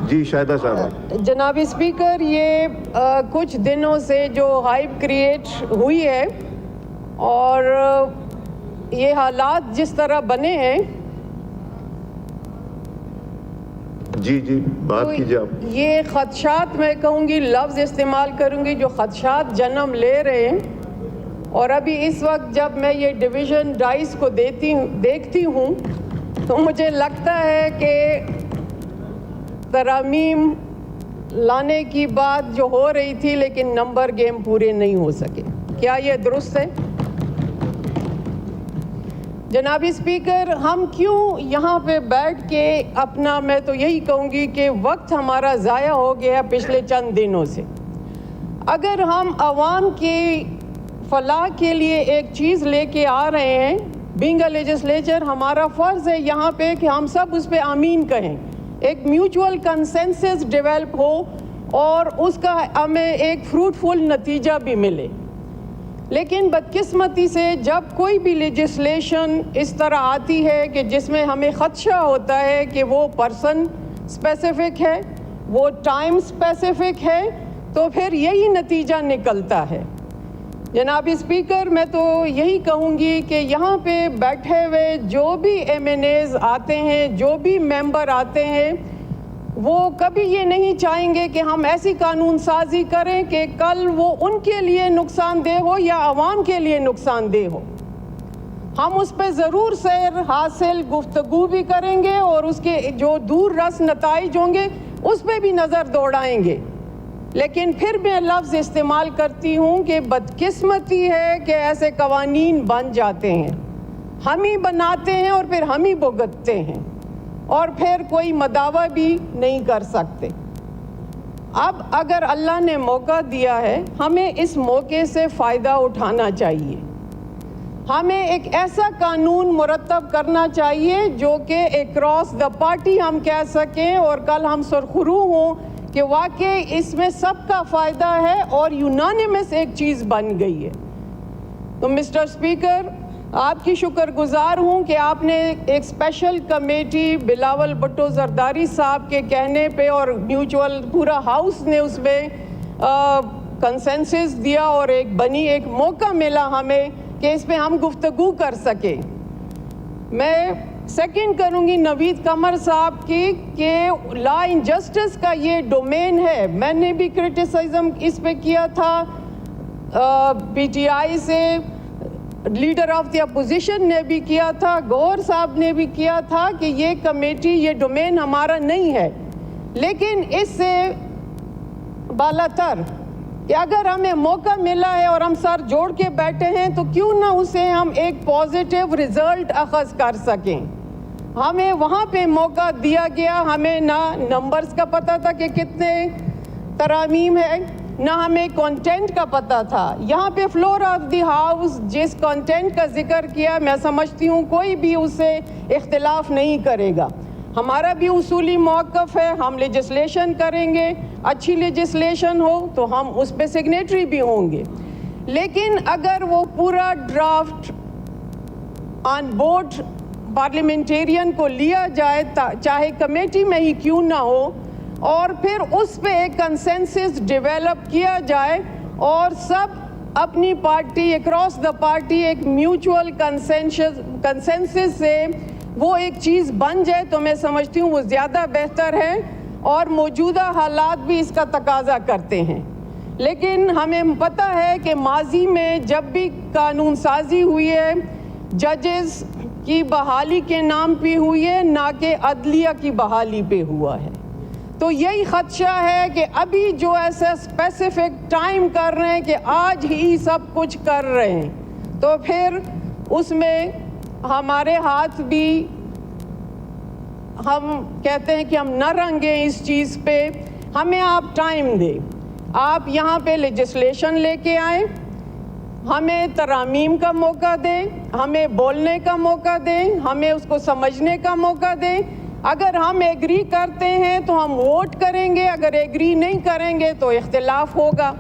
جی شاہدہ صاحب. جناب اسپیکر، یہ کچھ دنوں سے جو ہائپ کریٹ ہوئی ہے اور یہ حالات جس طرح بنے ہیں، جی بات کیجیے آپ. یہ خدشات، میں کہوں گی، لفظ استعمال کروں گی، جو خدشات جنم لے رہے ہیں. اور ابھی اس وقت جب میں یہ ڈویژن ڈائز کو دیکھتی ہوں تو مجھے لگتا ہے کہ ترامیم لانے کی بات جو ہو رہی تھی لیکن نمبر گیم پورے نہیں ہو سکے. کیا یہ درست ہے؟ جناب اسپیکر، ہم کیوں یہاں پہ بیٹھ کے اپنا، میں تو یہی کہوں گی کہ وقت ہمارا ضائع ہو گیا پچھلے چند دنوں سے. اگر ہم عوام کی فلاح کے لیے ایک چیز لے کے آ رہے ہیں، بینگ اے لیجسلیچر، ہمارا فرض ہے یہاں پہ کہ ہم سب اس پہ آمین کہیں، ایک میوچول کنسنسس ڈیولپ ہو اور اس کا ہمیں ایک فروٹفل نتیجہ بھی ملے. لیکن بدقسمتی سے جب کوئی بھی لیجسلیشن اس طرح آتی ہے کہ جس میں ہمیں خدشہ ہوتا ہے کہ وہ پرسن اسپیسیفک ہے، وہ ٹائم اسپیسیفک ہے، تو پھر یہی نتیجہ نکلتا ہے. جناب اسپیکر، میں تو یہی کہوں گی کہ یہاں پہ بیٹھے ہوئے جو بھی ایم این ایز آتے ہیں، جو بھی ممبر آتے ہیں، وہ کبھی یہ نہیں چاہیں گے کہ ہم ایسی قانون سازی کریں کہ کل وہ ان کے لیے نقصان دہ ہو یا عوام کے لیے نقصان دہ ہو. ہم اس پہ ضرور سیر حاصل گفتگو بھی کریں گے اور اس کے جو دور رس نتائج ہوں گے اس پہ بھی نظر دوڑائیں گے. لیکن پھر میں لفظ استعمال کرتی ہوں کہ بدقسمتی ہے کہ ایسے قوانین بن جاتے ہیں، ہم ہی بناتے ہیں اور پھر ہم ہی بھگتتے ہیں اور پھر کوئی مداوع بھی نہیں کر سکتے. اب اگر اللہ نے موقع دیا ہے، ہمیں اس موقع سے فائدہ اٹھانا چاہیے. ہمیں ایک ایسا قانون مرتب کرنا چاہیے جو کہ اکراس دا پارٹی ہم کہہ سکیں اور کل ہم سرخرو ہوں کہ واقعی اس میں سب کا فائدہ ہے اور یونانیمس ایک چیز بن گئی ہے. تو مسٹر اسپیکر، آپ کی شکر گزار ہوں کہ آپ نے ایک اسپیشل کمیٹی بلاول بھٹو زرداری صاحب کے کہنے پہ اور میوچول پورا ہاؤس نے اس میں کنسنسس دیا اور ایک موقع ملا ہمیں کہ اس پہ ہم گفتگو کر سکیں. میں سیکنڈ کروں گی نوید قمر صاحب کی کہ لا انجسٹس کا یہ ڈومین ہے. میں نے بھی کرٹیسزم اس پہ کیا تھا، پی ٹی آئی سے لیڈر آف دی اپوزیشن نے بھی کیا تھا، گور صاحب نے بھی کیا تھا کہ یہ کمیٹی، یہ ڈومین ہمارا نہیں ہے. لیکن اس سے بالاتر کہ اگر ہمیں موقع ملا ہے اور ہم سر جوڑ کے بیٹھے ہیں تو کیوں نہ اسے ہم ایک پازیٹیو رزلٹ اخذ کر سکیں. ہمیں وہاں پہ موقع دیا گیا، ہمیں نہ نمبرز کا پتہ تھا کہ کتنے ترامیم ہے، نہ ہمیں کنٹینٹ کا پتہ تھا. یہاں پہ فلور آف دی ہاؤس جس کنٹینٹ کا ذکر کیا، میں سمجھتی ہوں کوئی بھی اس سے اختلاف نہیں کرے گا. ہمارا بھی اصولی موقف ہے، ہم لیجسلیشن کریں گے، اچھی لیجسلیشن ہو تو ہم اس پہ سگنیٹری بھی ہوں گے. لیکن اگر وہ پورا ڈرافٹ آن بورڈ پارلیمنٹیرین کو لیا جائے، چاہے کمیٹی میں ہی کیوں نہ ہو، اور پھر اس پہ ایک کنسنسس ڈیولپ کیا جائے اور سب اپنی پارٹی اکراس دا پارٹی ایک میوچول کنسنسس سے وہ ایک چیز بن جائے، تو میں سمجھتی ہوں وہ زیادہ بہتر ہے اور موجودہ حالات بھی اس کا تقاضا کرتے ہیں. لیکن ہمیں پتہ ہے کہ ماضی میں جب بھی قانون سازی ہوئی ہے، ججز کی بحالی کے نام پہ ہوئی ہے، نہ کہ عدلیہ کی بحالی پہ ہوا ہے. تو یہی خدشہ ہے کہ ابھی جو ایسا اسپیسیفک ٹائم کر رہے ہیں کہ آج ہی سب کچھ کر رہے ہیں، تو پھر اس میں ہمارے ہاتھ بھی، ہم کہتے ہیں کہ ہم نہ رنگیں اس چیز پہ. ہمیں آپ ٹائم دیں، آپ یہاں پہ لیجسلیشن لے کے آئیں، ہمیں ترامیم کا موقع دیں، ہمیں بولنے کا موقع دیں، ہمیں اس کو سمجھنے کا موقع دیں. اگر ہم ایگری کرتے ہیں تو ہم ووٹ کریں گے، اگر ایگری نہیں کریں گے تو اختلاف ہوگا.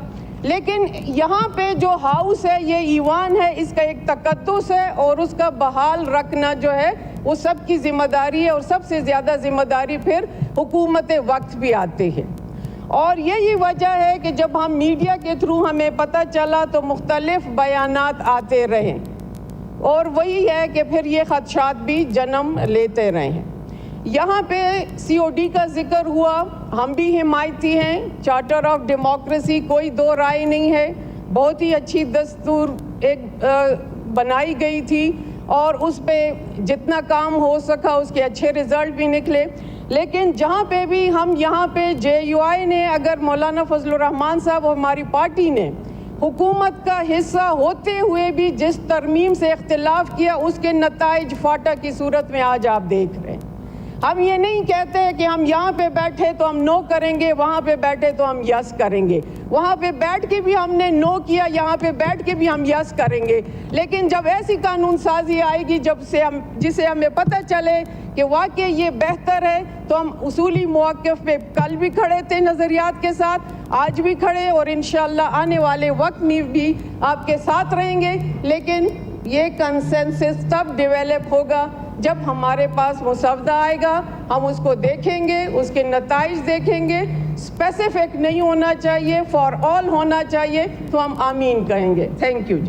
لیکن یہاں پہ جو ہاؤس ہے، یہ ایوان ہے، اس کا ایک تقدس ہے اور اس کا بحال رکھنا جو ہے وہ سب کی ذمہ داری ہے، اور سب سے زیادہ ذمہ داری پھر حکومت وقت بھی آتے ہیں۔ اور یہی وجہ ہے کہ جب ہم میڈیا کے تھرو ہمیں پتہ چلا تو مختلف بیانات آتے رہے، اور وہی ہے کہ پھر یہ خدشات بھی جنم لیتے رہے ہیں۔ یہاں پہ COD کا ذکر ہوا، ہم بھی حمایتی ہیں، چارٹر آف ڈیموکریسی، کوئی دو رائے نہیں ہے، بہت ہی اچھی دستور ایک بنائی گئی تھی، اور اس پہ جتنا کام ہو سکا اس کے اچھے رزلٹ بھی نکلے۔ لیکن جہاں پہ بھی ہم یہاں پہ JUI نے، اگر مولانا فضل الرحمان صاحب اور ہماری پارٹی نے حکومت کا حصہ ہوتے ہوئے بھی جس ترمیم سے اختلاف کیا، اس کے نتائج فاٹا کی صورت میں آج آپ دیکھ رہے ہیں۔ ہم یہ نہیں کہتے کہ ہم یہاں پہ بیٹھے تو ہم نو کریں گے، وہاں پہ بیٹھے تو ہم یس کریں گے۔ وہاں پہ بیٹھ کے بھی ہم نے نو کیا، یہاں پہ بیٹھ کے بھی ہم یس کریں گے۔ لیکن جب ایسی قانون سازی آئے گی جسے ہمیں پتہ چلے کہ واقعی یہ بہتر ہے، تو ہم اصولی مواقف پہ کل بھی کھڑے تھے نظریات کے ساتھ، آج بھی کھڑے، اور انشاءاللہ آنے والے وقت میں بھی آپ کے ساتھ رہیں گے۔ لیکن یہ کنسنسس تب ڈیویلپ ہوگا جب ہمارے پاس مسودہ آئے گا، ہم اس کو دیکھیں گے، اس کے نتائج دیکھیں گے، اسپیسیفک نہیں ہونا چاہیے، فار آل ہونا چاہیے، تو ہم آمین کہیں گے۔ Thank you.